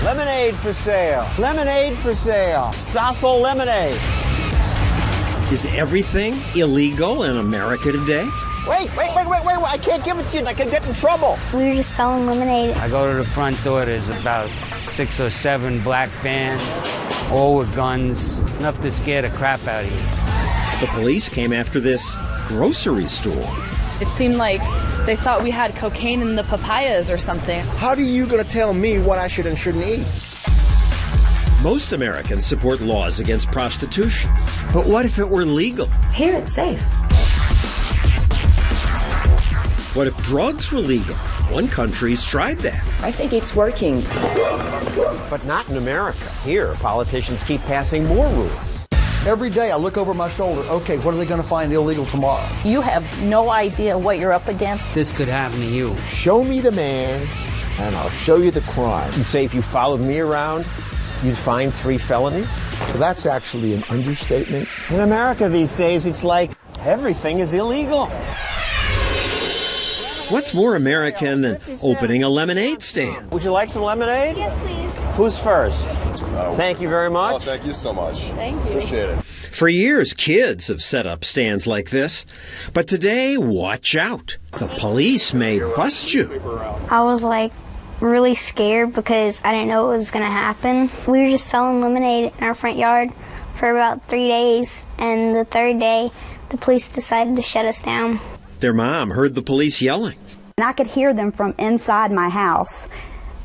Lemonade for sale. Lemonade for sale. Stossel lemonade. Is everything illegal in America today? Wait. I can't give it to you. I can get in trouble. We were just selling lemonade. I go to the front door. There's about 6 or 7 black vans, all with guns, enough to scare the crap out of you. The police came after this grocery store. It seemed like they thought we had cocaine in the papayas or something. How are you going to tell me what I should and shouldn't eat? Most Americans support laws against prostitution. But what if it were legal? Here it's safe. What if drugs were legal? One country's tried that. I think it's working. But not in America. Here, politicians keep passing more rules. Every day I look over my shoulder, okay, what are they going to find illegal tomorrow? You have no idea what you're up against. This could happen to you. Show me the man, and I'll show you the crime. You say if you followed me around, you'd find 3 felonies? So that's actually an understatement. In America these days, it's like everything is illegal. What's more American than opening a lemonade stand? Would you like some lemonade? Yes, please. Who's first? Thank you very much. Oh, thank you so much. Thank you. Appreciate it. For years, kids have set up stands like this. But today, watch out. The police may bust you. I was really scared because I didn't know what was going to happen. We were just selling lemonade in our front yard for about 3 days. And the 3rd day, the police decided to shut us down. Their mom heard the police yelling. And I could hear them from inside my house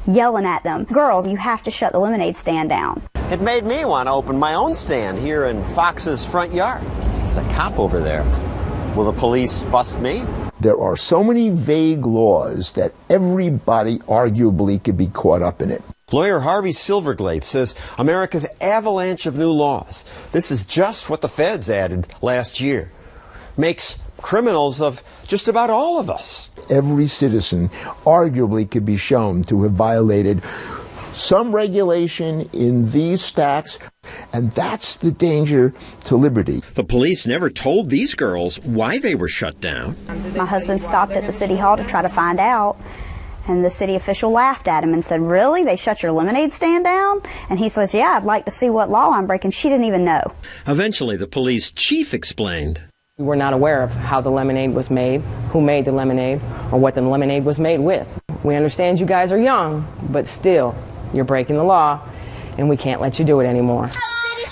yelling at them. Girls, you have to shut the lemonade stand down. It made me want to open my own stand here in Fox's front yard. There's a cop over there. Will the police bust me? There are so many vague laws that everybody arguably could be caught up in it. Lawyer Harvey Silverglade says America's avalanche of new laws, this is just what the feds added last year, makes criminals of just about all of us. Every citizen arguably could be shown to have violated some regulation in these stacks, and that's the danger to liberty. The police never told these girls why they were shut down. My husband stopped at the city hall to try to find out, and the city official laughed at him and said, "Really? They shut your lemonade stand down?" And he says, "Yeah, I'd like to see what law I'm breaking." She didn't even know. Eventually, the police chief explained. We were not aware of how the lemonade was made, who made the lemonade, or what the lemonade was made with. We understand you guys are young, but still, you're breaking the law, and we can't let you do it anymore.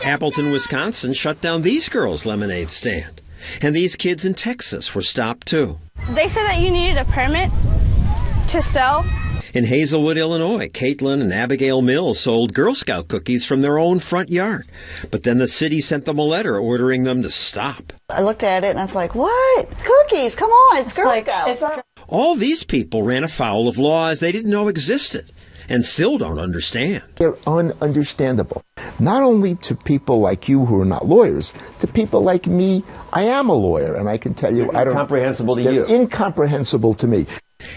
Appleton, Wisconsin shut down these girls' lemonade stand. And these kids in Texas were stopped too. They said that you needed a permit to sell. In Hazelwood, Illinois, Caitlin and Abigail Mills sold Girl Scout cookies from their own front yard. But then the city sent them a letter ordering them to stop. I looked at it and I was like, what? Cookies? Come on, it's Girl Scouts. All these people ran afoul of laws they didn't know existed and still don't understand. They're ununderstandable. Not only to people like you who are not lawyers, to people like me. I am a lawyer, and I can tell you, I don't. Incomprehensible to you. Incomprehensible to me.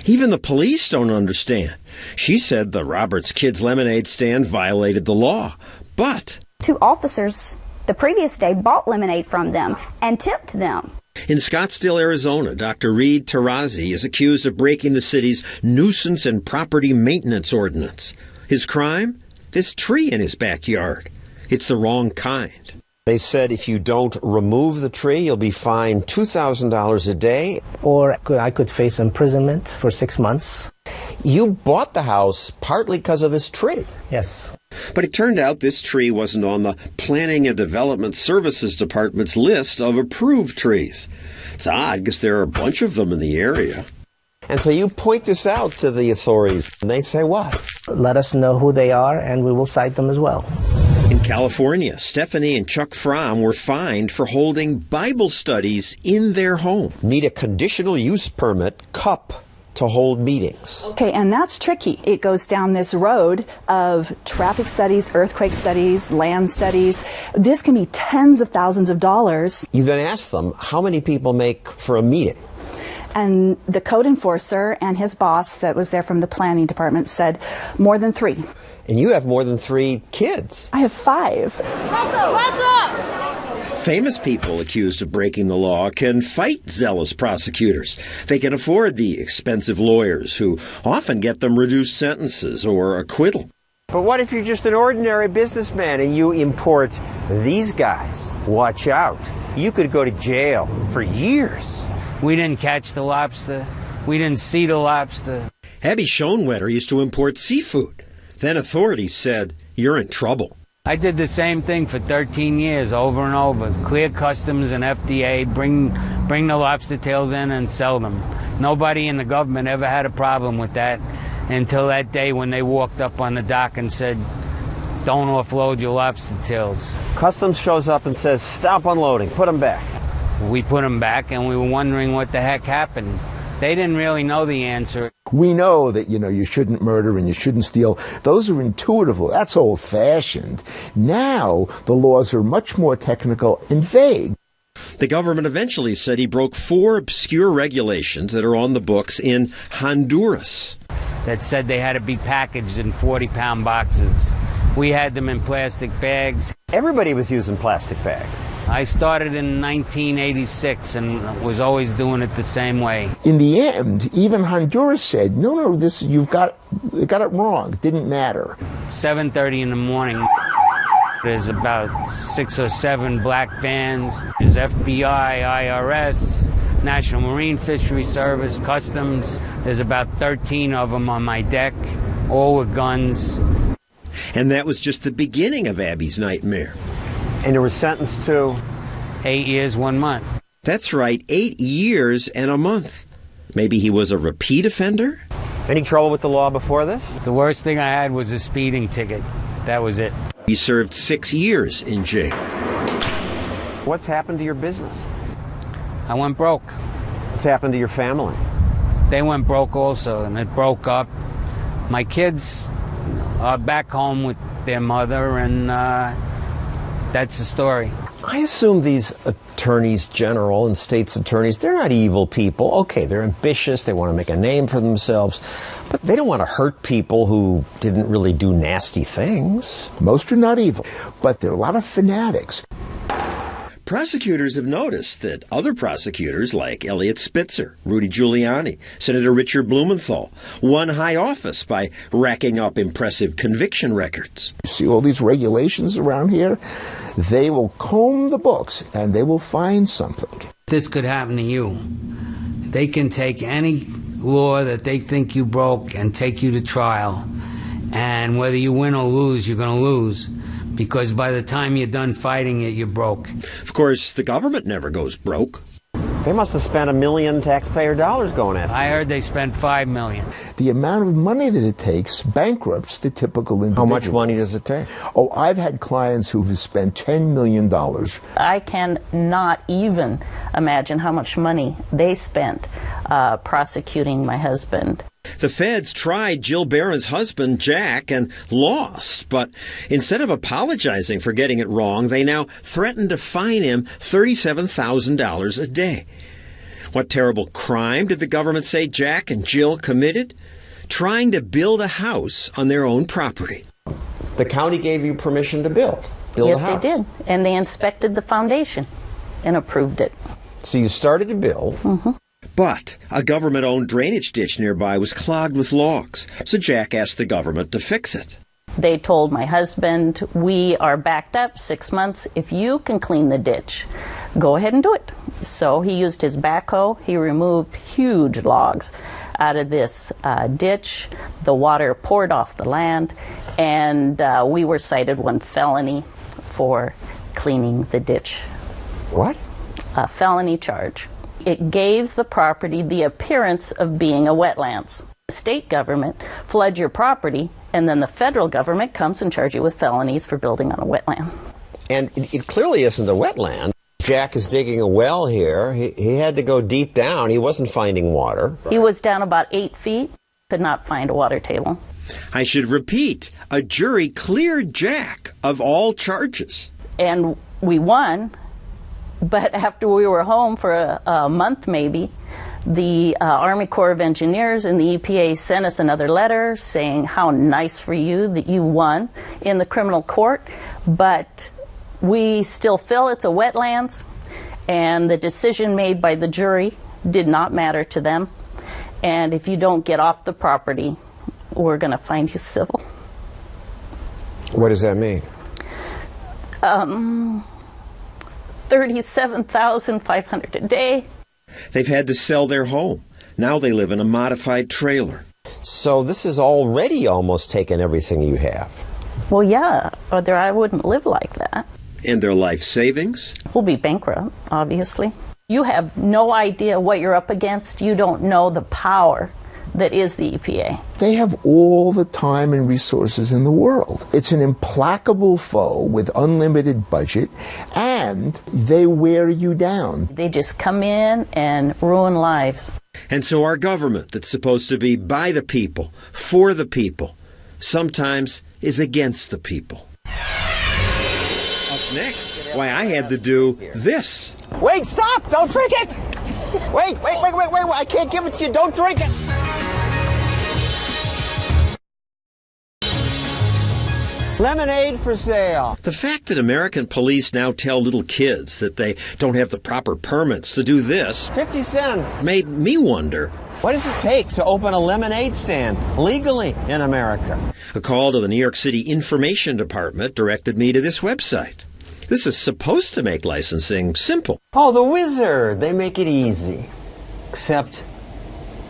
Even the police don't understand. She said the Roberts Kids Lemonade stand violated the law, but 2 officers the previous day bought lemonade from them and tipped them. In Scottsdale, Arizona, Dr. Reed Tarazi is accused of breaking the city's nuisance and property maintenance ordinance. His crime? This tree in his backyard. It's the wrong kind. They said if you don't remove the tree, you'll be fined $2,000 a day. Or I could face imprisonment for 6 months. You bought the house partly because of this tree. Yes. But it turned out this tree wasn't on the Planning and Development Services Department's list of approved trees. It's odd because there are a bunch of them in the area. And so you point this out to the authorities, and they say what? Let us know who they are, and we will cite them as well. In California, Stephanie and Chuck Fromm were fined for holding Bible studies in their home. Need a conditional use permit, CUP, to hold meetings. Okay, and that's tricky. It goes down this road of traffic studies, earthquake studies, land studies. This can be tens of thousands of dollars. You then ask them how many people make for a meeting. And the code enforcer and his boss that was there from the planning department said more than 3. And you have more than 3 kids. I have 5. Famous people accused of breaking the law can fight zealous prosecutors. They can afford the expensive lawyers who often get them reduced sentences or acquittal. But what if you're just an ordinary businessman and you import these guys? Watch out. You could go to jail for years. We didn't catch the lobster. We didn't see the lobster. Abby Schoenwetter used to import seafood. Then authorities said, "You're in trouble." I did the same thing for 13 years, over and over. Clear customs and FDA, bring the lobster tails in and sell them. Nobody in the government ever had a problem with that until that day when they walked up on the dock and said, "Don't offload your lobster tails." Customs shows up and says, "Stop unloading, put them back." We put them back and we were wondering what the heck happened. They didn't really know the answer. We know that, you shouldn't murder and you shouldn't steal. Those are intuitive laws. That's old-fashioned. Now, the laws are much more technical and vague. The government eventually said he broke 4 obscure regulations that are on the books in Honduras. That said they had to be packaged in 40-pound boxes. We had them in plastic bags. Everybody was using plastic bags. I started in 1986 and was always doing it the same way. In the end, even Honduras said, no, you got it wrong. It didn't matter. 7:30 in the morning. There's about 6 or 7 black vans. There's FBI, IRS, National Marine Fisheries Service, Customs. There's about 13 of them on my deck, all with guns. And that was just the beginning of Abby's nightmare. And you were sentenced to 8 years, 1 month. That's right, 8 years and a month. Maybe he was a repeat offender? Any trouble with the law before this? The worst thing I had was a speeding ticket. That was it. He served 6 years in jail. What's happened to your business? I went broke. What's happened to your family? They went broke also, and it broke up. My kids are back home with their mother, and that's the story. I assume these attorneys general and state's attorneys, they're not evil people. Okay, they're ambitious, they want to make a name for themselves, but they don't want to hurt people who didn't really do nasty things. Most are not evil, but there are a lot of fanatics. Prosecutors have noticed that other prosecutors like Eliot Spitzer, Rudy Giuliani, Senator Richard Blumenthal won high office by racking up impressive conviction records. You see all these regulations around here? They will comb the books and they will find something. This could happen to you. They can take any law that they think you broke and take you to trial. And whether you win or lose, you're going to lose. Because by the time you're done fighting it, you're broke. Of course, the government never goes broke. They must have spent $1 million taxpayer dollars going after. I heard they spent $5 million. The amount of money that it takes bankrupts the typical individual. How much money does it take? Oh, I've had clients who have spent $10 million. I cannot even imagine how much money they spent prosecuting my husband. The feds tried Jill Barron's husband, Jack, and lost. But instead of apologizing for getting it wrong, they now threaten to fine him $37,000 a day. What terrible crime did the government say Jack and Jill committed? Trying to build a house on their own property. The county gave you permission to build Yes, a house. they did. And they inspected the foundation and approved it. So you started to build. Mm-hmm. But a government-owned drainage ditch nearby was clogged with logs, so Jack asked the government to fix it. They told my husband, we are backed up 6 months. If you can clean the ditch, go ahead and do it. So he used his backhoe. He removed huge logs out of this ditch. The water poured off the land, and we were cited 1 felony for cleaning the ditch. What? A felony charge. It gave the property the appearance of being a wetlands. The state government floods your property, and then the federal government comes and charges you with felonies for building on a wetland. And it clearly isn't a wetland. Jack is digging a well here. He had to go deep down. He wasn't finding water. He was down about 8 feet, could not find a water table. I should repeat, a jury cleared Jack of all charges. And we won. But after we were home for a month maybe, the Army Corps of Engineers and the EPA sent us another letter saying how nice for you that you won in the criminal court, but we still feel it's a wetlands, and the decision made by the jury did not matter to them. And if you don't get off the property, we're going to find you civil. What does that mean? $37,500 a day. They've had to sell their home. Now they live in a modified trailer. So this has already almost taken everything you have. Well, yeah, or I wouldn't live like that. And their life savings? We'll be bankrupt, obviously. You have no idea what you're up against. You don't know the power that is the EPA. They have all the time and resources in the world. It's an implacable foe with unlimited budget, and they wear you down. They just come in and ruin lives. And so our government, that's supposed to be by the people, for the people, sometimes is against the people. Up next, why I had to do this. Wait, stop! Don't drink it! Wait, I can't give it to you. Don't drink it! Lemonade for sale. The fact that American police now tell little kids that they don't have the proper permits to do this 50 cents. Made me wonder, what does it take to open a lemonade stand legally in America? A call to the New York City Information Department directed me to this website. This is supposed to make licensing simple. Oh, the wizard. They make it easy. Except,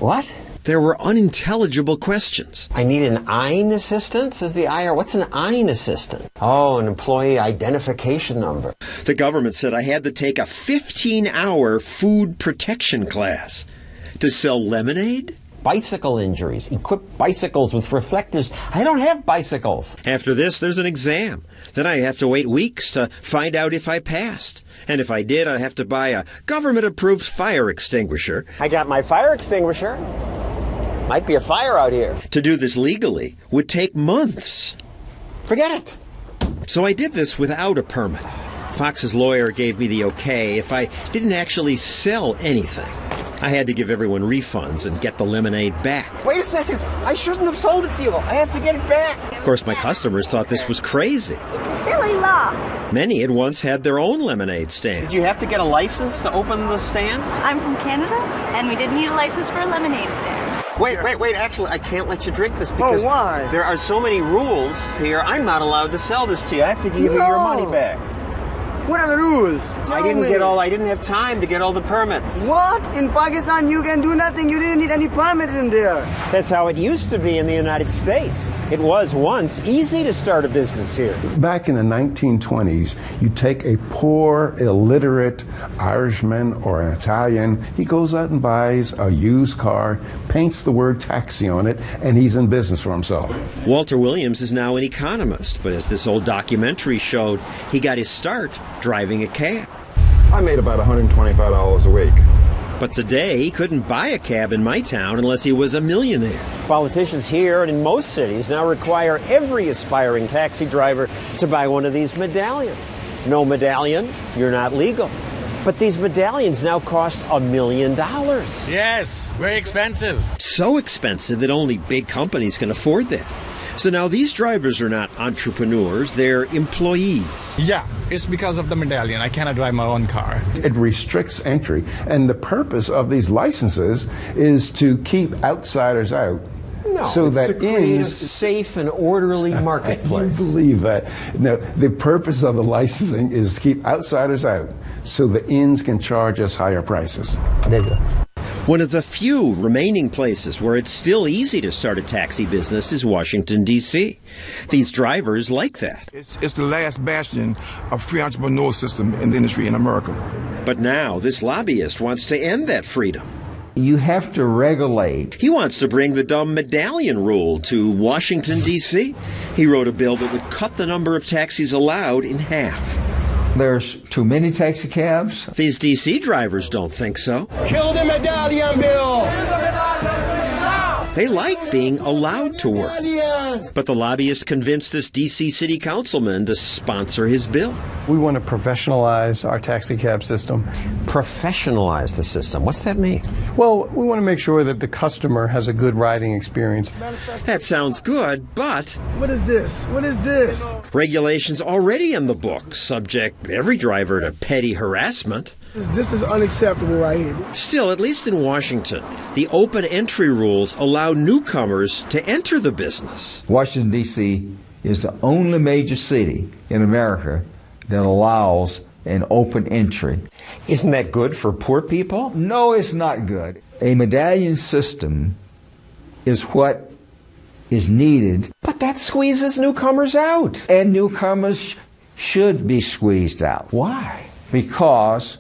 what? There were unintelligible questions. I need an EIN assistant, says the IR. What's an EIN assistant? Oh, an employee identification number. The government said I had to take a 15-hour food protection class to sell lemonade? Bicycle injuries. Equip bicycles with reflectors. I don't have bicycles. After this, there's an exam. Then I have to wait weeks to find out if I passed. And if I did, I'd have to buy a government-approved fire extinguisher. I got my fire extinguisher. Might be a fire out here. To do this legally would take months. Forget it. So I did this without a permit. Fox's lawyer gave me the okay if I didn't actually sell anything. I had to give everyone refunds and get the lemonade back. Wait a second. I shouldn't have sold it to you. I have to get it back. Of course, my customers thought this was crazy. It's a silly law. Many had once had their own lemonade stand. Did you have to get a license to open the stand? I'm from Canada, and we didn't need a license for a lemonade stand. Wait. Actually, I can't let you drink this because why? There are so many rules here. I'm not allowed to sell this to you. I have to give you your money back. What are the rules? I didn't have time to get all the permits. What? In Pakistan you can do nothing. You didn't need any permit in there. That's how it used to be in the United States. It was once easy to start a business here. Back in the 1920s, you take a poor, illiterate Irishman or an Italian, he goes out and buys a used car, paints the word taxi on it, and he's in business for himself. Walter Williams is now an economist, but as this old documentary showed, he got his start driving a cab. I made about $125 a week. But today, he couldn't buy a cab in my town unless he was a millionaire. Politicians here and in most cities now require every aspiring taxi driver to buy one of these medallions. No medallion, you're not legal. But these medallions now cost $1 million. Yes, very expensive. So expensive that only big companies can afford that. So now these drivers are not entrepreneurs, they're employees. Yeah, it's because of the medallion. I cannot drive my own car. It restricts entry, and the purpose of these licenses is to keep outsiders out. No, so it's that to create a safe and orderly marketplace. I believe that. No, the purpose of the licensing is to keep outsiders out so the inns can charge us higher prices. There you go. One of the few remaining places where it's still easy to start a taxi business is Washington, D.C. These drivers like that. It's the last bastion of free entrepreneurial system in the industry in America. But now this lobbyist wants to end that freedom. You have to regulate. He wants to bring the dumb medallion rule to Washington, D.C. He wrote a bill that would cut the number of taxis allowed in half. There's too many taxi cabs. These D.C. drivers don't think so. Kill the medallion bill! They like being allowed to work. But the lobbyist convinced this D.C. city councilman to sponsor his bill. We want to professionalize our taxi cab system. Professionalize the system? What's that mean? Well, we want to make sure that the customer has a good riding experience. That sounds good, but... What is this? What is this? Regulations already in the book subject every driver to petty harassment. This is unacceptable right here. Still, at least in Washington, the open entry rules allow newcomers to enter the business. Washington, D.C. is the only major city in America that allows an open entry. Isn't that good for poor people? No, it's not good. A medallion system is what is needed. But that squeezes newcomers out. And newcomers should be squeezed out. Why? Because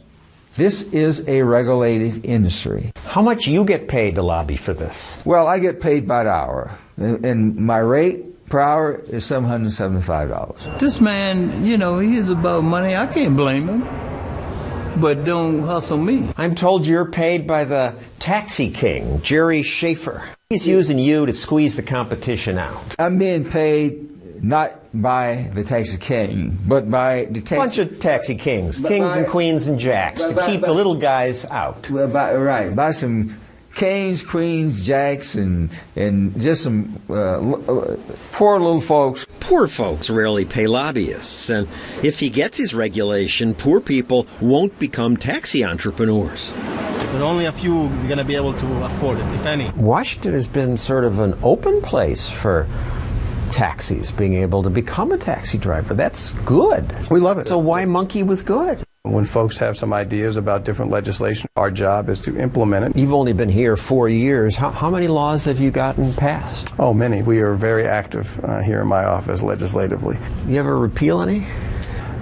this is a regulated industry. How much you get paid to lobby for this? Well, I get paid by the hour, and my rate per hour is $775. This man, you know, he is about money. I can't blame him. But don't hustle me. I'm told you're paid by the taxi king, Jerry Schaefer. He's using you to squeeze the competition out. I'm being paid not by the taxi king, but by the taxi... Bunch of taxi kings, kings and queens and jacks, to keep the little guys out. Well, by some kings, queens, jacks, and just some poor little folks. Poor folks rarely pay lobbyists, and if he gets his regulation, poor people won't become taxi entrepreneurs. But only a few are going to be able to afford it, if any. Washington has been sort of an open place for taxis, being able to become a taxi driver. That's good. We love it. So why monkey with good? When folks have some ideas about different legislation, our job is to implement it. You've only been here 4 years. How many laws have you gotten passed? Oh, many. We are very active here in my office legislatively. You ever repeal any?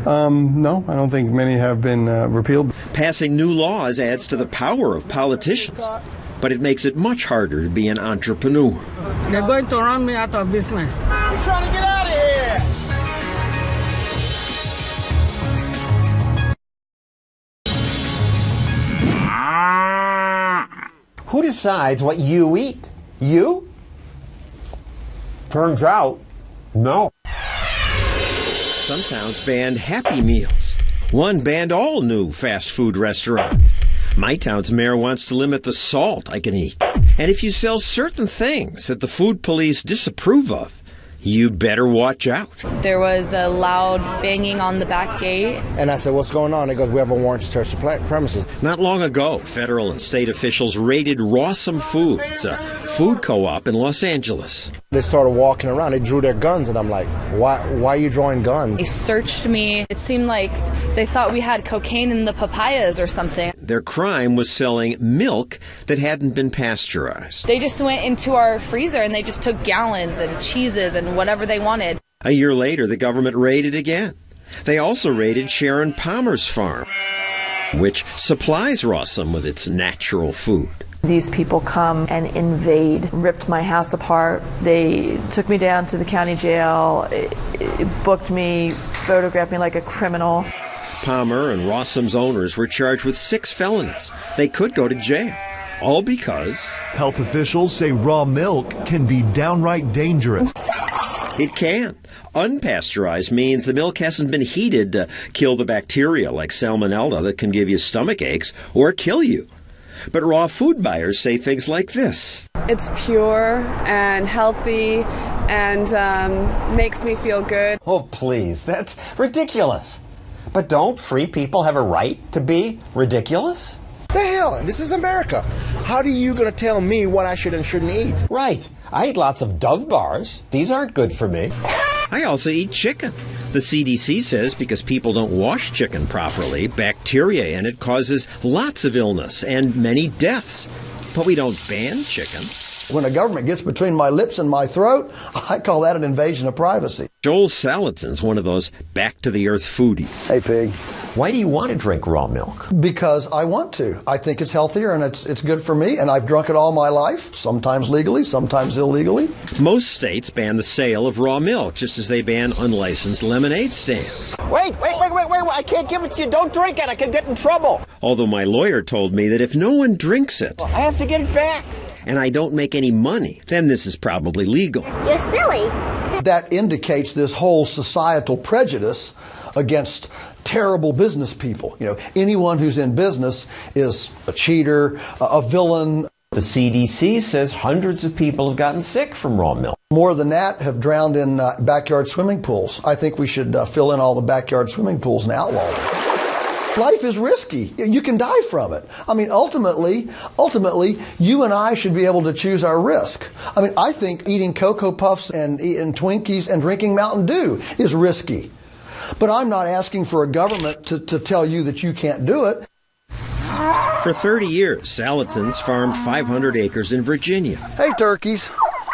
No, I don't think many have been repealed. Passing new laws adds to the power of politicians, but it makes it much harder to be an entrepreneur. They're going to run me out of business. I'm trying to get out of here. Who decides what you eat? You? Turns out, no. Some towns banned Happy Meals. One banned all new fast food restaurants. My town's mayor wants to limit the salt I can eat. And if you sell certain things that the food police disapprove of, you better watch out. There was a loud banging on the back gate. And I said, what's going on? He goes, we have a warrant to search the premises. Not long ago, federal and state officials raided Rawsome Foods, a food co-op in Los Angeles. They started walking around. They drew their guns, and I'm like, why are you drawing guns? They searched me. It seemed like they thought we had cocaine in the papayas or something. Their crime was selling milk that hadn't been pasteurized. They just went into our freezer and they just took gallons and cheeses and whatever they wanted. A year later, the government raided again. They also raided Sharon Palmer's farm, which supplies Rawsome with its natural food. These people come and invade, ripped my house apart. They took me down to the county jail, booked me, photographed me like a criminal. Palmer and Rawsome's owners were charged with 6 felonies. They could go to jail, all because health officials say raw milk can be downright dangerous. It can. Unpasteurized means the milk hasn't been heated to kill the bacteria like salmonella that can give you stomach aches or kill you. But raw food buyers say things like this. It's pure and healthy and makes me feel good. Oh, please, that's ridiculous. But don't free people have a right to be ridiculous? The hell? This is America. How are you going to tell me what I should and shouldn't eat? Right. I eat lots of Dove bars. These aren't good for me. I also eat chicken. The CDC says because people don't wash chicken properly, bacteria in it causes lots of illness and many deaths. But we don't ban chicken. When the government gets between my lips and my throat, I call that an invasion of privacy. Joel Salatin's one of those back-to-the-earth foodies. Hey, pig. Why do you want to drink raw milk? Because I want to. I think it's healthier and it's good for me, and I've drunk it all my life, sometimes legally, sometimes illegally. Most states ban the sale of raw milk, just as they ban unlicensed lemonade stands. Wait, I can't give it to you. Don't drink it. I can get in trouble. Although my lawyer told me that if no one drinks it, I have to get it back. And I don't make any money, then this is probably legal. You're silly. That indicates this whole societal prejudice against terrible business people. You know, anyone who's in business is a cheater, a villain. The CDC says hundreds of people have gotten sick from raw milk. More than that have drowned in backyard swimming pools. I think we should fill in all the backyard swimming pools and outlaw them. Life is risky. You can die from it. I mean, ultimately, you and I should be able to choose our risk. I mean, I think eating Cocoa Puffs and eating Twinkies and drinking Mountain Dew is risky. But I'm not asking for a government to tell you that you can't do it. For 30 years, Salatin's farmed 500 acres in Virginia. Hey, turkeys.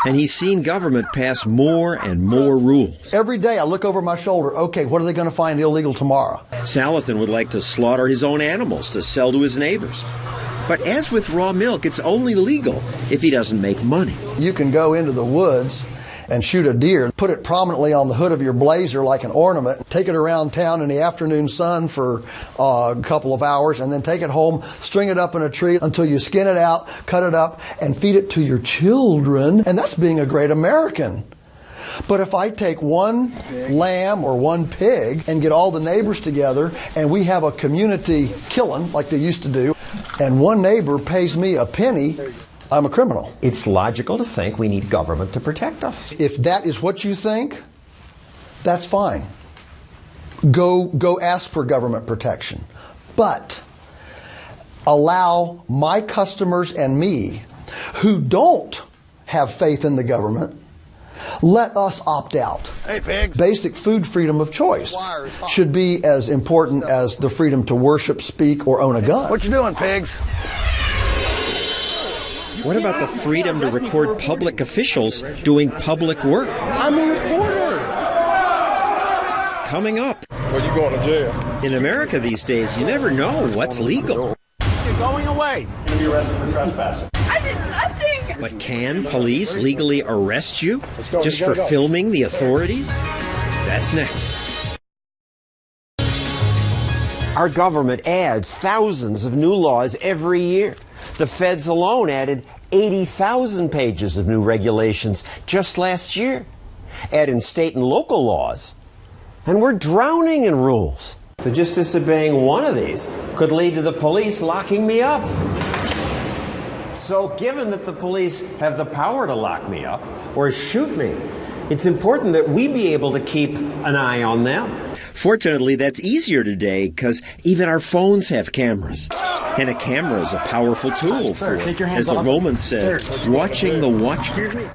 And he's seen government pass more and more rules. Every day I look over my shoulder, okay, what are they going to find illegal tomorrow? Salatin would like to slaughter his own animals to sell to his neighbors. But as with raw milk, it's only legal if he doesn't make money. You can go into the woods and shoot a deer, put it prominently on the hood of your blazer like an ornament, take it around town in the afternoon sun for a couple of hours, and then take it home, string it up in a tree until you skin it out, cut it up, and feed it to your children. And that's being a great American. But if I take one lamb or one pig and get all the neighbors together and we have a community killing like they used to do, and one neighbor pays me a penny, I'm a criminal. It's logical to think we need government to protect us. If that is what you think, that's fine. Go ask for government protection. But allow my customers and me who don't have faith in the government, let us opt out. Hey, pigs. Basic food freedom of choice should be as important as the freedom to worship, speak, or own a gun. What you doing, pigs? What about the freedom to record public officials doing public work? I'm a reporter. Coming up. Well, you going to jail? In America these days, you never know what's legal. You're going away. You're going to be arrested for trespassing. I did nothing. But can police legally arrest you just for filming the authorities? That's next. Our government adds thousands of new laws every year. The feds alone added 80,000 pages of new regulations just last year. Add in state and local laws, and we're drowning in rules. So just disobeying one of these could lead to the police locking me up. So given that the police have the power to lock me up or shoot me, it's important that we be able to keep an eye on them. Fortunately, that's easier today because even our phones have cameras. And a camera is a powerful tool for, as the Romans said, watching the watchman.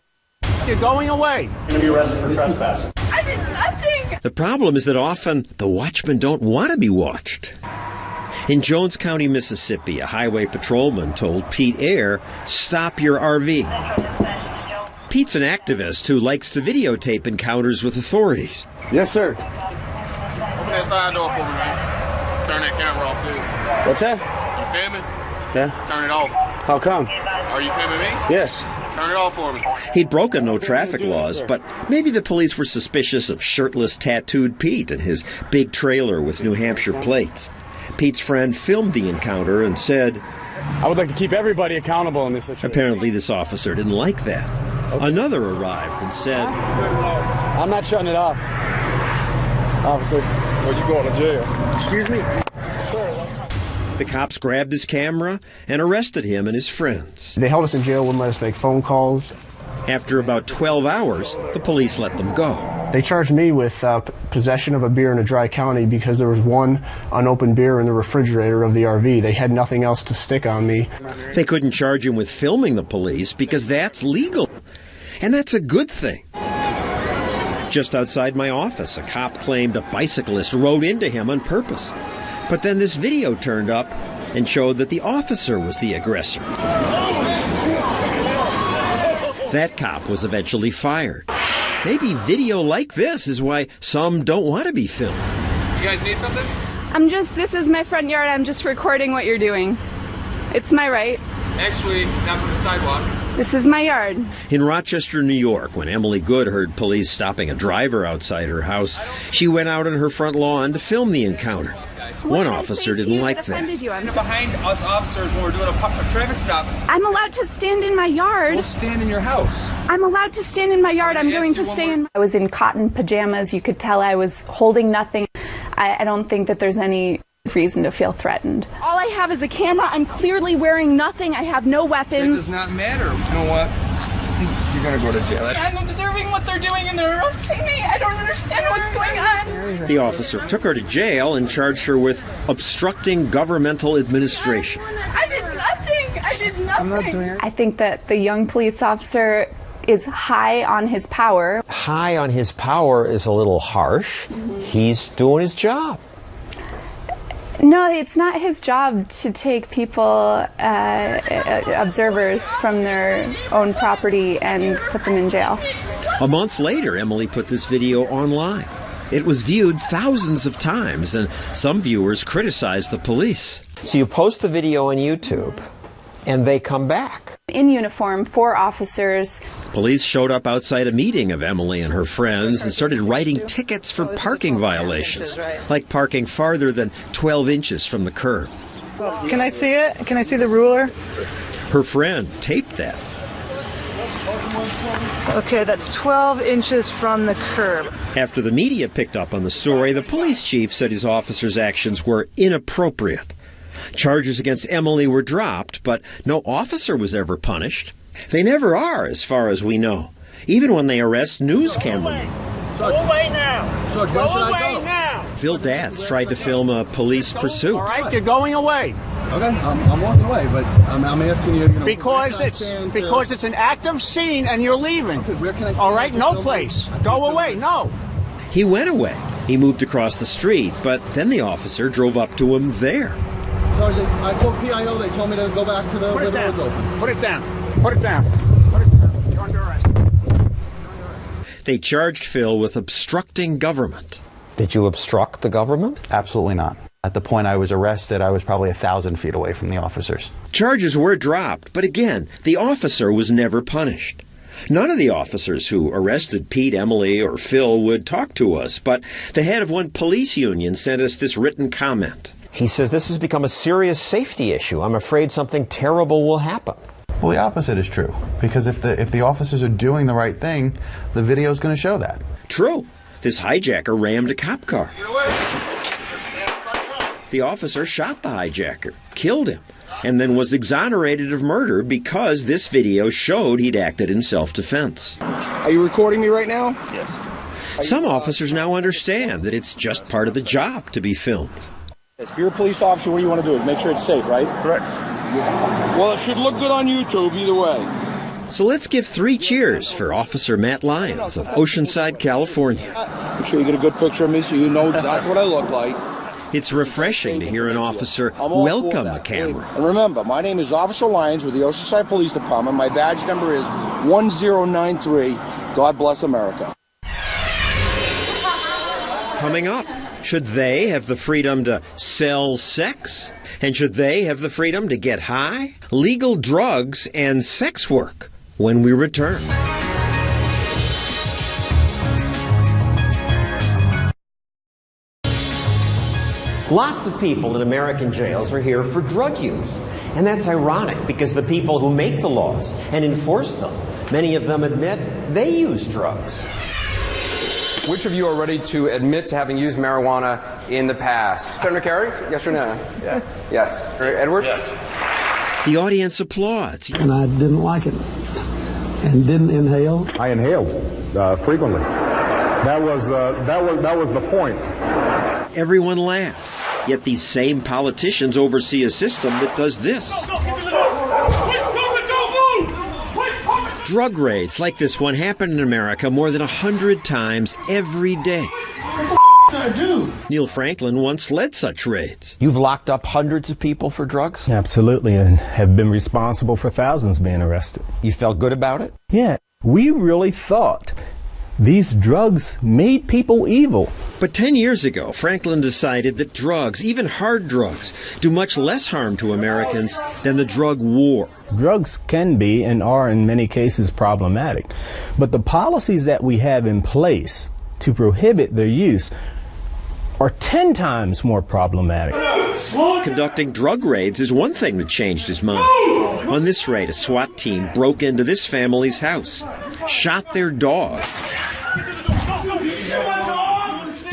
You're going away. You're going to be arrested for trespassing. I did nothing. The problem is that often the watchmen don't want to be watched. In Jones County, Mississippi, a highway patrolman told Pete Ayer, "Stop your RV." Pete's an activist who likes to videotape encounters with authorities. Yes, sir. Open that side door for me, man. Turn that camera off, dude. What's that? You filming? Yeah. Turn it off. How come? Are you filming me? Yes. Turn it off for me. He'd broken no traffic laws, but maybe the police were suspicious of shirtless, tattooed Pete and his big trailer with New Hampshire plates. Pete's friend filmed the encounter and said, "I would like to keep everybody accountable in this situation." Apparently this officer didn't like that. Okay. Another arrived and said, "I'm not shutting it off, officer." Well, you going to jail. Excuse me? The cops grabbed his camera and arrested him and his friends. They held us in jail, wouldn't let us make phone calls. After about 12 hours, the police let them go. They charged me with possession of a beer in a dry county because there was one unopened beer in the refrigerator of the RV. They had nothing else to stick on me. They couldn't charge him with filming the police because that's legal. And that's a good thing. Just outside my office, a cop claimed a bicyclist rode into him on purpose. But then this video turned up and showed that the officer was the aggressor. That cop was eventually fired. Maybe video like this is why some don't want to be filmed. You guys need something? This is my front yard. I'm just recording what you're doing. It's my right. Actually, not from the sidewalk. This is my yard. In Rochester, New York, when Emily Good heard police stopping a driver outside her house, she went out on her front lawn to film the encounter. One officer didn't like that. You're behind us officers when we're doing a traffic stop. I'm allowed to stand in my yard. We'll stand in your house. I'm allowed to stand in my yard. I'm going to stay in. I was in cotton pajamas. You could tell I was holding nothing. I don't think that there's any reason to feel threatened. All I have is a camera. I'm clearly wearing nothing. I have no weapons. It does not matter. You know what? You're going to go to jail. I'm observing what they're doing and they're arresting me. I don't understand what's going on. The officer took her to jail and charged her with obstructing governmental administration. I did nothing. I did nothing. I'm not doing it. I think that the young police officer is high on his power. High on his power is a little harsh. He's doing his job. No, it's not his job to take people, observers from their own property and put them in jail. A month later, Emily put this video online. It was viewed thousands of times, and some viewers criticized the police. So you post the video on YouTube, and they come back. In uniform, 4 officers. Police showed up outside a meeting of Emily and her friends and started writing tickets for parking violations, like parking farther than 12 inches from the curb. Can I see it? Can I see the ruler? Her friend taped that. Okay, that's 12 inches from the curb. After the media picked up on the story, the police chief said his officers' actions were inappropriate. Charges against Emily were dropped, but no officer was ever punished. They never are, as far as we know, even when they arrest news cameramen. Go away now! Go away now! Phil Datz tried to film a police pursuit. All right, you're going away. Okay, I'm walking away, but I'm asking you, because it's an active scene and you're leaving. Okay, where can I all right, no place. Go away, no. He went away. He moved across the street, but then the officer drove up to him there. Sergeant, I told PIO, they told me to go back to the where the road's open. Put it down. Put it down. Put it down. You're under arrest. They charged Phil with obstructing government. Did you obstruct the government? Absolutely not. At the point I was arrested, I was probably 1,000 feet away from the officers. Charges were dropped, but again, the officer was never punished. None of the officers who arrested Pete, Emily, or Phil would talk to us, but the head of one police union sent us this written comment. He says this has become a serious safety issue. I'm afraid something terrible will happen. Well, the opposite is true, because if the officers are doing the right thing, the video is going to show that. True. This hijacker rammed a cop car. The officer shot the hijacker, killed him, and then was exonerated of murder because this video showed he'd acted in self-defense. Are you recording me right now? Yes. Some officers now understand that it's just part of the job to be filmed. If you're a police officer, what do you want to do? Make sure it's safe, right? Correct. Well, it should look good on YouTube either way. So let's give 3 cheers for Officer Matt Lyons of Oceanside, California. Make sure you get a good picture of me so you know exactly what I look like. It's refreshing to hear an officer welcome the camera. And remember, my name is Officer Lyons with the Oceanside Police Department. My badge number is 1093. God bless America. Coming up, should they have the freedom to sell sex? And should they have the freedom to get high? Legal drugs and sex work when we return. Lots of people in American jails are here for drug use. And that's ironic because the people who make the laws and enforce them, many of them admit they use drugs. Which of you are ready to admit to having used marijuana in the past? Senator Kerry, yes or no? Yeah. Yes. Edward? Yes. The audience applauds. And I didn't like it. And didn't inhale. I inhaled frequently. That was the point. Everyone laughs. Yet these same politicians oversee a system that does this. Drug raids like this one happen in America more than 100 times every day. Neil Franklin once led such raids. You've locked up hundreds of people for drugs? Absolutely, and have been responsible for thousands being arrested. You felt good about it? Yeah. We really thought these drugs made people evil. But 10 years ago, Franklin decided that drugs, even hard drugs, do much less harm to Americans than the drug war. Drugs can be and are in many cases problematic, but the policies that we have in place to prohibit their use are 10 times more problematic. Conducting drug raids is one thing that changed his mind. On this raid, a SWAT team broke into this family's house, shot their dog.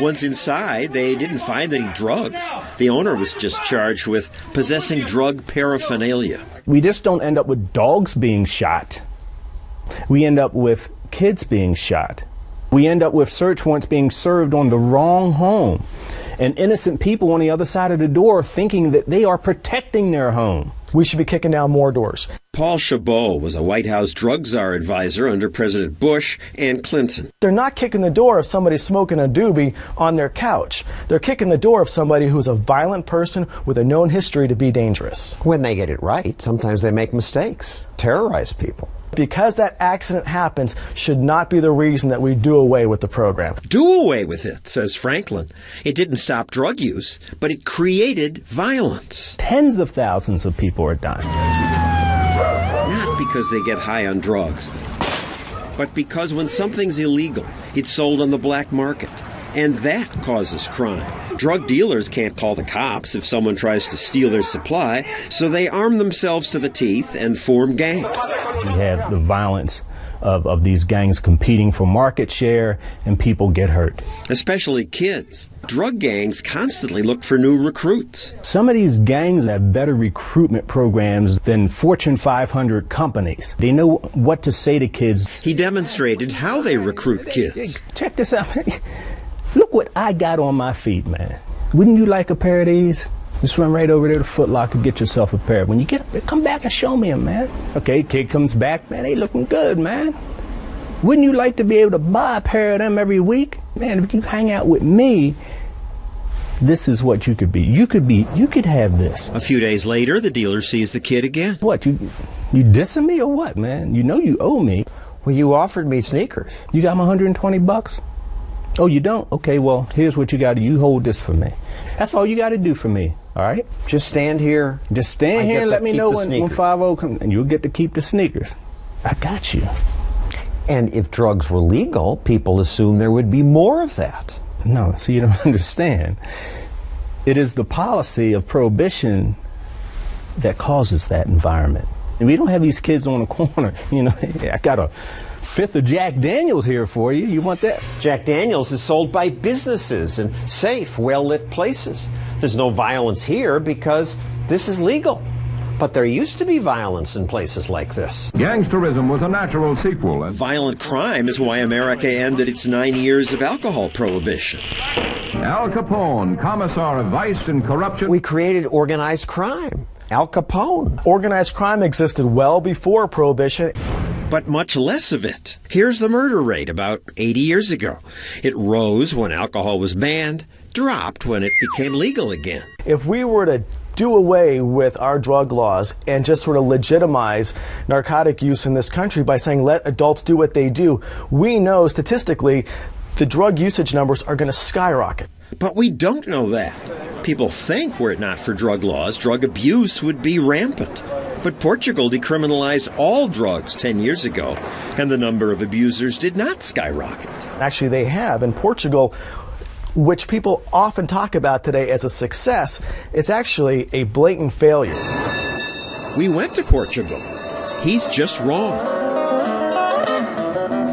Once inside, they didn't find any drugs. The owner was just charged with possessing drug paraphernalia. We just don't end up with dogs being shot. We end up with kids being shot. We end up with search warrants being served on the wrong home, and innocent people on the other side of the door thinking that they are protecting their home. We should be kicking down more doors. Paul Chabot was a White House drug czar advisor under President Bush and Clinton. They're not kicking the door if somebody's smoking a doobie on their couch. They're kicking the door of somebody who's a violent person with a known history to be dangerous. When they get it right, sometimes they make mistakes, terrorize people. Because that accident happens should not be the reason that we do away with the program. Do away with it, says Franklin. It didn't stop drug use, but it created violence. Tens of thousands of people are dying. Not because they get high on drugs, but because when something's illegal, it's sold on the black market. And that causes crime. Drug dealers can't call the cops if someone tries to steal their supply, so they arm themselves to the teeth and form gangs. We have the violence of these gangs competing for market share, and people get hurt. Especially kids. Drug gangs constantly look for new recruits. Some of these gangs have better recruitment programs than Fortune 500 companies. They know what to say to kids. He demonstrated how they recruit kids. Check this out. Look what I got on my feet, man. Wouldn't you like a pair of these? Just run right over there to Foot Locker, get yourself a pair. When you get up there, come back and show me them, man. Okay, kid comes back, man, they looking good, man. Wouldn't you like to be able to buy a pair of them every week? Man, if you hang out with me, this is what you could be. You could have this. A few days later, the dealer sees the kid again. What, you dissing me or what, man? You know you owe me. Well, you offered me sneakers. You got my $120? Oh, you don't? Okay, well, here's what you got to do. You hold this for me. That's all you got to do for me, all right? Just stand here. Just stand here and let me know when 5-0 comes, and you'll get to keep the sneakers. I got you. And if drugs were legal, people assume there would be more of that. No, so you don't understand. It is the policy of prohibition that causes that environment. And we don't have these kids on the corner, you know, I got a fifth of Jack Daniels here for you. You want that? Jack Daniels is sold by businesses in safe, well-lit places. There's no violence here because this is legal. But there used to be violence in places like this. Gangsterism was a natural sequel. Violent crime is why America ended its 9 years of alcohol prohibition. Al Capone, commissar of vice and corruption. We created organized crime. Al Capone. Organized crime existed well before Prohibition. But much less of it. Here's the murder rate about 80 years ago. It rose when alcohol was banned, dropped when it became legal again. If we were to do away with our drug laws and just sort of legitimize narcotic use in this country by saying let adults do what they do, we know statistically the drug usage numbers are going to skyrocket. But we don't know that. People think were it not for drug laws, drug abuse would be rampant. But Portugal decriminalized all drugs 10 years ago, and the number of abusers did not skyrocket. Actually, they have. In Portugal, which people often talk about today as a success, it's actually a blatant failure. We went to Portugal. He's just wrong.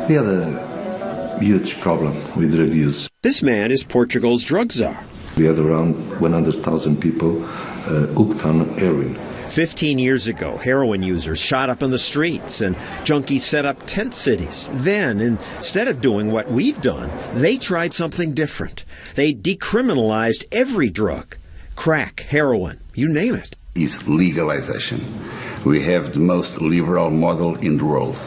We had a huge problem with drug use. This man is Portugal's drug czar. We had around 100,000 people hooked on heroin. 15 years ago, heroin users shot up in the streets and junkies set up tent cities. Then, instead of doing what we've done, they tried something different. They decriminalized every drug. Crack, heroin, you name it. Is legalization. We have the most liberal model in the world.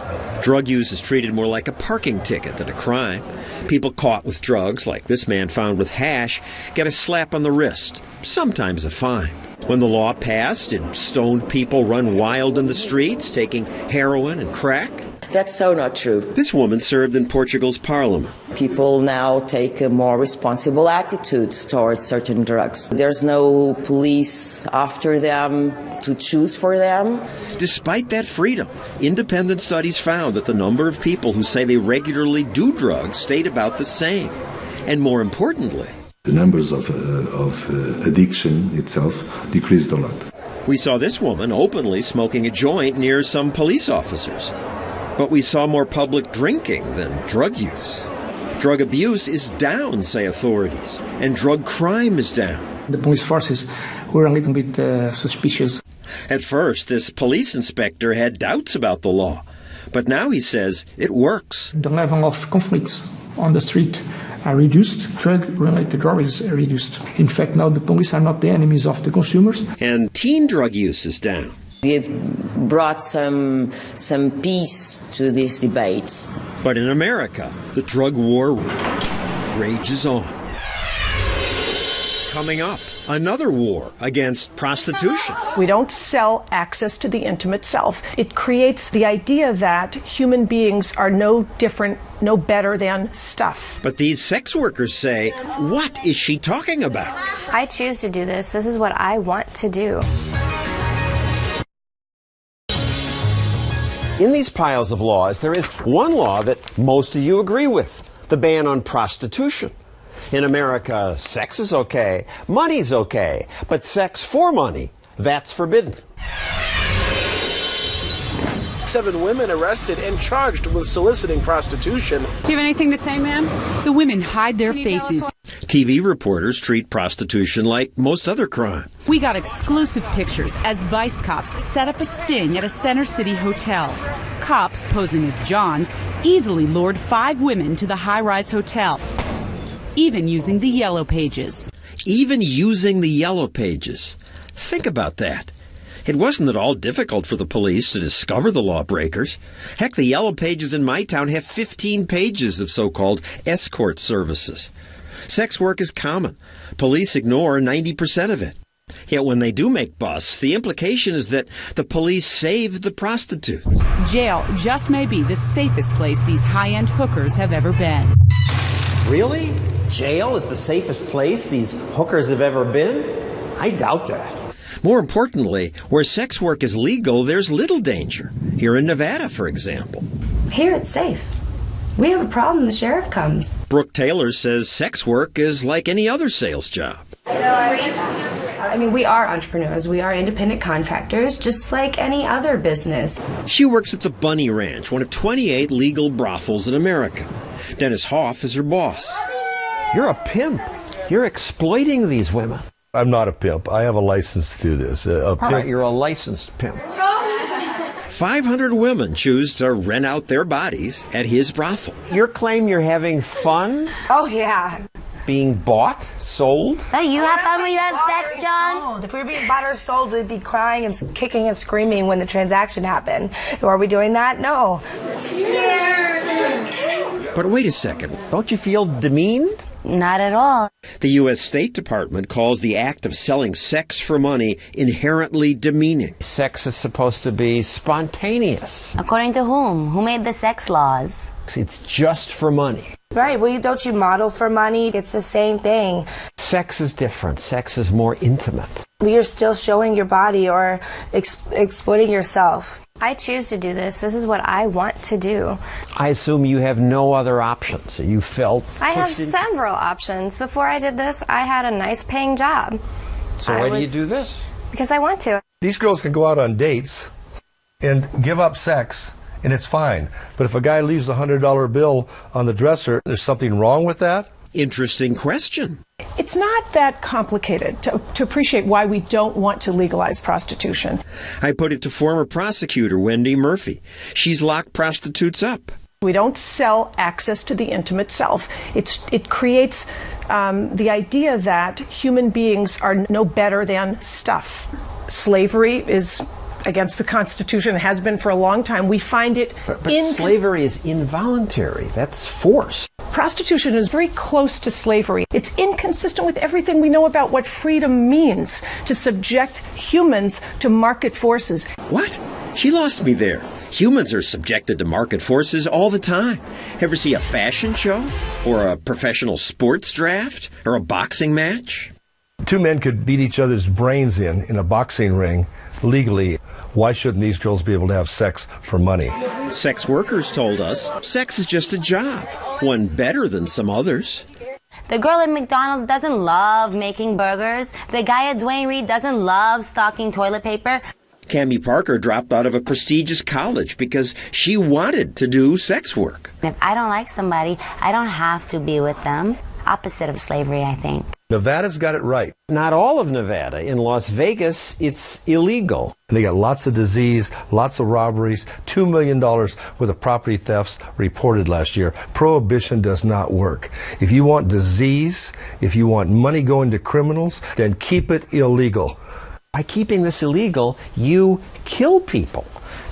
Drug use is treated more like a parking ticket than a crime. People caught with drugs, like this man found with hash, get a slap on the wrist, sometimes a fine. When the law passed, did stoned people run wild in the streets, taking heroin and crack? That's so not true. This woman served in Portugal's parliament. People now take a more responsible attitude towards certain drugs. There's no police after them to choose for them. Despite that freedom, independent studies found that the number of people who say they regularly do drugs stayed about the same. And more importantly, the numbers of addiction itself decreased a lot. We saw this woman openly smoking a joint near some police officers. But we saw more public drinking than drug use. Drug abuse is down, say authorities, and drug crime is down. The police forces were a little bit suspicious. At first, this police inspector had doubts about the law. But now he says it works. The level of conflicts on the street are reduced. Drug-related robberies are reduced. In fact, now the police are not the enemies of the consumers. And teen drug use is down. It brought some peace to these debates. But in America, the drug war rages on. Coming up, another war against prostitution. We don't sell access to the intimate self. It creates the idea that human beings are no different, no better than stuff. But these sex workers say, what is she talking about? I choose to do this. This is what I want to do. In these piles of laws, there is one law that most of you agree with, the ban on prostitution. In America, sex is okay, money's okay, but sex for money, that's forbidden. 7 women arrested and charged with soliciting prostitution. Do you have anything to say, ma'am? The women hide their faces. TV reporters treat prostitution like most other crime. We got exclusive pictures as Vice cops set up a sting at a Center City hotel. Cops, posing as Johns, easily lured 5 women to the high-rise hotel, even using the yellow pages. Even using the yellow pages. Think about that. It wasn't at all difficult for the police to discover the lawbreakers. Heck, the yellow pages in my town have 15 pages of so-called escort services. Sex work is common. Police ignore 90% of it. Yet when they do make busts, the implication is that the police saved the prostitutes. Jail just may be the safest place these high-end hookers have ever been. Really? Jail is the safest place these hookers have ever been? I doubt that. More importantly, where sex work is legal, there's little danger. Here in Nevada, for example. Here it's safe. We have a problem, the sheriff comes. Brooke Taylor says sex work is like any other sales job. I mean, we are entrepreneurs. We are independent contractors, just like any other business. She works at the Bunny Ranch, one of 28 legal brothels in America. Dennis Hoff is her boss. You're a pimp. You're exploiting these women. I'm not a pimp. I have a license to do this. All right, you're a licensed pimp. 500 women choose to rent out their bodies at his brothel. Your claim you're having fun? Oh, yeah. Being bought? Sold? Oh, you have fun when you have sex, John? If we were being bought or sold, we'd be crying and kicking and screaming when the transaction happened. Are we doing that? No. But wait a second. Don't you feel demeaned? Not at all. The U.S. State Department calls the act of selling sex for money inherently demeaning. Sex is supposed to be spontaneous. According to whom? Who made the sex laws? It's just for money. Right, well, don't you model for money? It's the same thing. Sex is different. Sex is more intimate. But you're still showing your body or exploiting yourself. I choose to do this. This is what I want to do. I assume you have no other options. So you felt I have several options. Before I did this, I had a nice paying job. So why do you do this? Because I want to. These girls can go out on dates and give up sex, and it's fine. But if a guy leaves a $100 bill on the dresser, there's something wrong with that? Interesting question. It's not that complicated to appreciate why we don't want to legalize prostitution. I put it to former prosecutor Wendy Murphy. She's locked prostitutes up. We don't sell access to the intimate self. It creates the idea that human beings are no better than stuff. Slavery is against the Constitution. It has been for a long time. We find it But slavery is involuntary. That's force. Prostitution is very close to slavery. It's inconsistent with everything we know about what freedom means, to subject humans to market forces. What? She lost me there. Humans are subjected to market forces all the time. Ever see a fashion show? Or a professional sports draft? Or a boxing match? 2 men could beat each other's brains in a boxing ring legally. Why shouldn't these girls be able to have sex for money? Sex workers told us sex is just a job, one better than some others. The girl at McDonald's doesn't love making burgers. The guy at Dwayne Reed doesn't love stocking toilet paper. Cammie Parker dropped out of a prestigious college because she wanted to do sex work. If I don't like somebody, I don't have to be with them. opposite of slavery, I think. Nevada's got it right. Not all of Nevada. In Las Vegas, it's illegal. And they got lots of disease, lots of robberies, $2 million worth of property thefts reported last year. Prohibition does not work. If you want disease, if you want money going to criminals, then keep it illegal. By keeping this illegal, you kill people.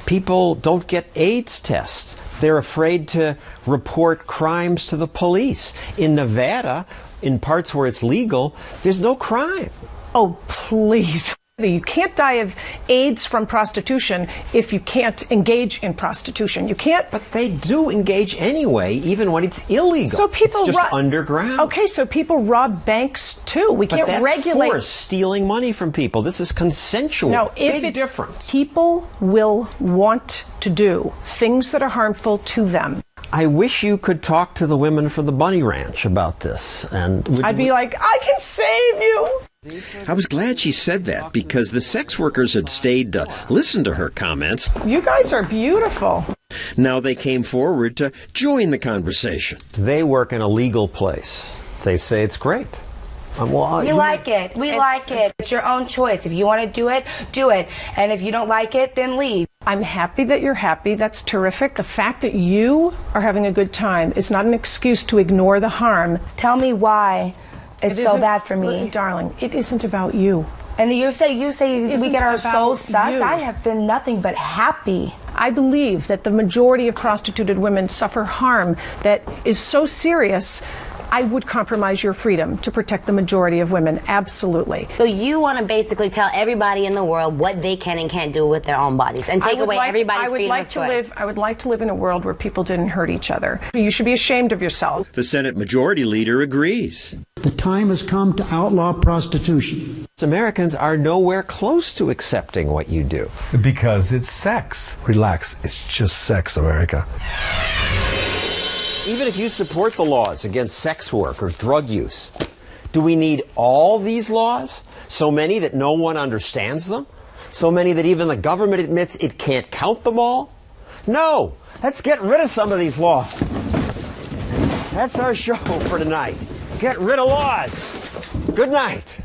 People don't get AIDS tests. They're afraid to report crimes to the police. In Nevada, in parts where it's legal, there's no crime. Oh, please. You can't die of AIDS from prostitution if you can't engage in prostitution. You can't. But they do engage anyway, even when it's illegal. So people it's just underground. Okay, so people rob banks too. We can't that's regulate. Force stealing money from people. This is consensual. No, if Big difference. People will want to do things that are harmful to them. I wish you could talk to the women from the Bunny Ranch about this. And I'd be like, I can save you. I was glad she said that because the sex workers had stayed to listen to her comments. You guys are beautiful. Now they came forward to join the conversation. They work in a legal place. They say it's great. We like it. We like it. It's your own choice. If you want to do it, do it. And if you don't like it, then leave. I'm happy that you're happy. That's terrific. The fact that you are having a good time is not an excuse to ignore the harm. Tell me why it's so bad for me. Darling, it isn't about you. And you say we get our souls sucked. You. I have been nothing but happy. I believe that the majority of prostituted women suffer harm that is so serious, I would compromise your freedom to protect the majority of women. Absolutely. So you want to basically tell everybody in the world what they can and can't do with their own bodies and take away everybody's freedom of choice. I would like to live in a world where people didn't hurt each other. You should be ashamed of yourself. The Senate Majority Leader agrees. The time has come to outlaw prostitution. Americans are nowhere close to accepting what you do. Because it's sex. Relax, it's just sex, America. Even if you support the laws against sex work or drug use, do we need all these laws? So many that no one understands them? So many that even the government admits it can't count them all? No! Let's get rid of some of these laws. That's our show for tonight. Get rid of laws. Good night.